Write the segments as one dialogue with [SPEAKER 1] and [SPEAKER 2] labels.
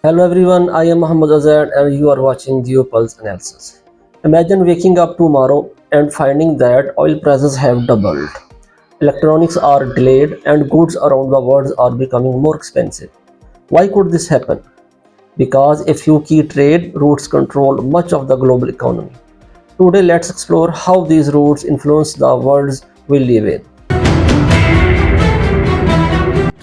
[SPEAKER 1] Hello everyone, I am Muhammad Azad and you are watching Geopulse Analysis. Imagine waking up tomorrow and finding that oil prices have doubled. Electronics are delayed and goods around the world are becoming more expensive. Why could this happen? Because a few key trade routes control much of the global economy. Today let's explore how these routes influence the worlds we live in.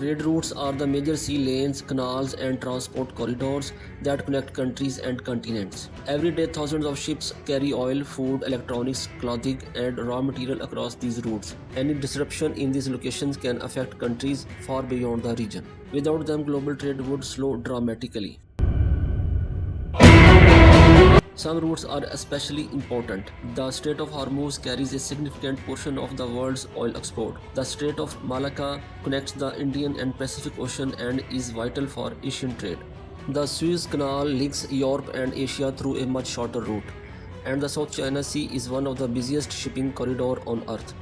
[SPEAKER 1] Trade routes are the major sea lanes, canals, and transport corridors that connect countries and continents. Every day, thousands of ships carry oil, food, electronics, clothing, and raw material across these routes. Any disruption in these locations can affect countries far beyond the region. Without them, global trade would slow dramatically. Some routes are especially important. The Strait of Hormuz carries a significant portion of the world's oil export. The Strait of Malacca connects the Indian and Pacific Ocean and is vital for Asian trade. The Suez Canal links Europe and Asia through a much shorter route. And the South China Sea is one of the busiest shipping corridors on earth.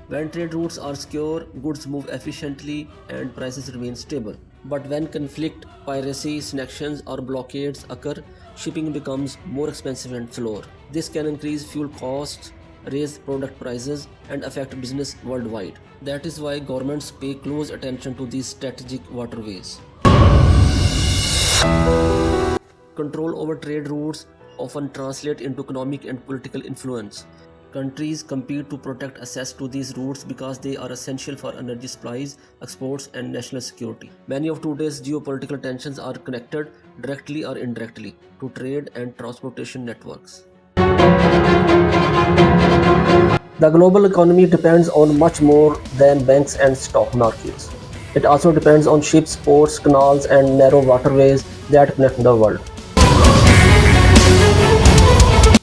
[SPEAKER 1] When trade routes are secure, goods move efficiently and prices remain stable. But when conflict, piracy, sanctions, or blockades occur, shipping becomes more expensive and slower. This can increase fuel costs, raise product prices, and affect business worldwide. That is why governments pay close attention to these strategic waterways. Control over trade routes often translate into economic and political influence. Countries compete to protect access to these routes because they are essential for energy supplies, exports, and national security. Many of today's geopolitical tensions are connected, directly or indirectly, to trade and transportation networks. The global economy depends on much more than banks and stock markets. It also depends on ships, ports, canals, and narrow waterways that connect the world.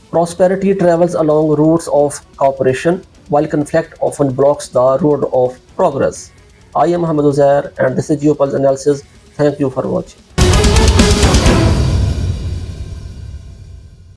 [SPEAKER 1] Prosperity travels along routes of cooperation, while conflict often blocks the road of progress. I am Muhammad Uzair, and this is Geopulse Analysis. Thank you for watching.